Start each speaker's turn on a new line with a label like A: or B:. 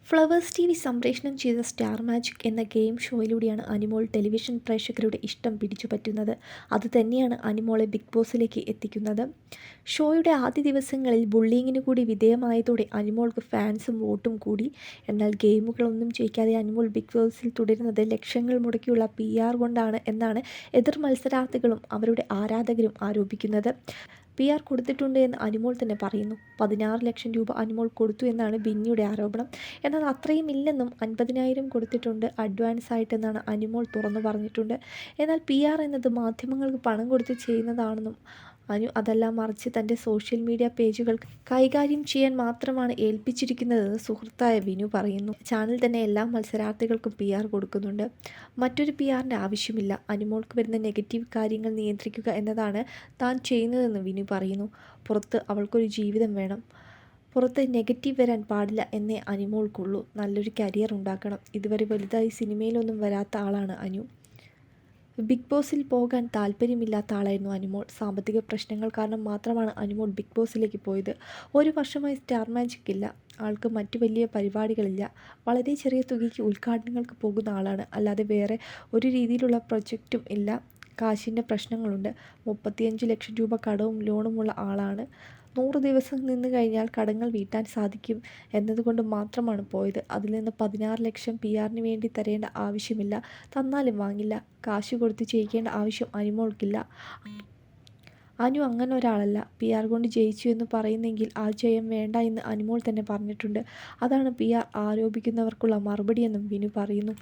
A: Flowers T V സംപ്രേഷണം ചെയ്ത star magic എന്ന ഗെയിം ഷോയിലൂടെയാണ് അനിമോൾ ടെലിവിഷൻ പ്രേക്ഷകരുടെ ഇഷ്ടം പിടിച്ചുപറ്റുന്നത്. അതുതന്നെയാണ് അനിമോളെ ബിഗ് ബോസിലേക്ക് എത്തിക്കുന്നത്. ഷോയുടെ ആദ്യ ദിവസങ്ങളിൽ ബുള്ളിങ്ങിന് കൂടി വിധേയമായതോടെ അനിമോൾക്ക് ഫാൻസും വോട്ടും കൂടി. എന്നാൽ ഗെയിമുകളൊന്നും ജയിക്കാതെ അനിമോൾ ബിഗ് ബോസിൽ തുടരുന്നത് ലക്ഷങ്ങൾ മുടക്കിയുള്ള PR കൊണ്ടാണ് എന്നാണ് എതിർ മത്സരാർത്ഥികളും അവരുടെ ആരാധകരും ആരോപിക്കുന്നത്. PR കൊടുത്തിട്ടുണ്ട് എന്ന് അനിമോൾ തന്നെ പറയുന്നു. 16 ലക്ഷം രൂപ അനിമോൾ കൊടുത്തു എന്നാണ് ബിന്നിയുടെ ആരോപണം. എന്നാൽ അത്രയും ഇല്ലെന്നും 50,000 കൊടുത്തിട്ടുണ്ട് അഡ്വാൻസ് ആയിട്ടെന്നാണ് അനിമോൾ തുറന്നു പറഞ്ഞിട്ടുണ്ട്. എന്നാൽ PR എന്നത് മാധ്യമങ്ങൾക്ക് പണം കൊടുത്ത് ചെയ്യുന്നതാണെന്നും അതല്ല, മറിച്ച് തൻ്റെ സോഷ്യൽ മീഡിയ പേജുകൾ കൈകാര്യം ചെയ്യാൻ മാത്രമാണ് ഏൽപ്പിച്ചിരിക്കുന്നതെന്ന് സുഹൃത്തായ വിനു പറയുന്നു. ചാനൽ തന്നെ എല്ലാ മത്സരാർത്ഥികൾക്കും PR കൊടുക്കുന്നുണ്ട്. മറ്റൊരു PRൻ്റെ ആവശ്യമില്ല. അനിമോൾക്ക് വരുന്ന നെഗറ്റീവ് കാര്യങ്ങൾ നിയന്ത്രിക്കുക എന്നതാണ് താൻ ചെയ്യുന്നതെന്ന് വിനു പറയുന്നു. പുറത്ത് അവൾക്കൊരു ജീവിതം വേണം. പുറത്ത് നെഗറ്റീവ് വരാൻ പാടില്ല എന്നേ അനിമോൾക്കുള്ളൂ. നല്ലൊരു കരിയർ ഉണ്ടാക്കണം. ഇതുവരെ വലുതായി സിനിമയിലൊന്നും വരാത്ത ആളാണ് അനു. ബിഗ് ബോസിൽ പോകാൻ താല്പര്യമില്ലാത്ത ആളായിരുന്നു അനിമോൾ. സാമ്പത്തിക പ്രശ്നങ്ങൾ കാരണം മാത്രമാണ് അനിമോൾ ബിഗ് ബോസിലേക്ക് പോയത്. 1 വർഷമായി സ്റ്റാർ മാജിക് ഇല്ല. ആൾക്ക് മറ്റു വലിയ പരിപാടികളില്ല. വളരെ ചെറിയ തുകയ്ക്ക് ഉദ്ഘാടനങ്ങൾക്ക് പോകുന്ന ആളാണ്. അല്ലാതെ വേറെ ഒരു രീതിയിലുള്ള പ്രൊജക്റ്റും ഇല്ല. കാശിൻ്റെ പ്രശ്നങ്ങളുണ്ട്. 35 ലക്ഷം രൂപ കടവും ലോണുമുള്ള ആളാണ്. 100 ദിവസം നിന്ന് കഴിഞ്ഞാൽ കടങ്ങൾ വീട്ടാൻ സാധിക്കും എന്നതുകൊണ്ട് മാത്രമാണ് പോയത്. അതിൽ നിന്ന് 16 ലക്ഷം PRന് വേണ്ടി തരേണ്ട ആവശ്യമില്ല. തന്നാലും വാങ്ങില്ല. കാശ് കൊടുത്ത് ജയിക്കേണ്ട ആവശ്യം അനിമോൾക്കില്ല. അനു അങ്ങനെ ഒരാളല്ല. PR കൊണ്ട് ജയിച്ചു എന്ന് പറയുന്നെങ്കിൽ ആ ജയം വേണ്ട എന്ന് അനിമോൾ തന്നെ പറഞ്ഞിട്ടുണ്ട്. അതാണ് PR ആരോപിക്കുന്നവർക്കുള്ള മറുപടിയെന്നും വിനു പറയുന്നു.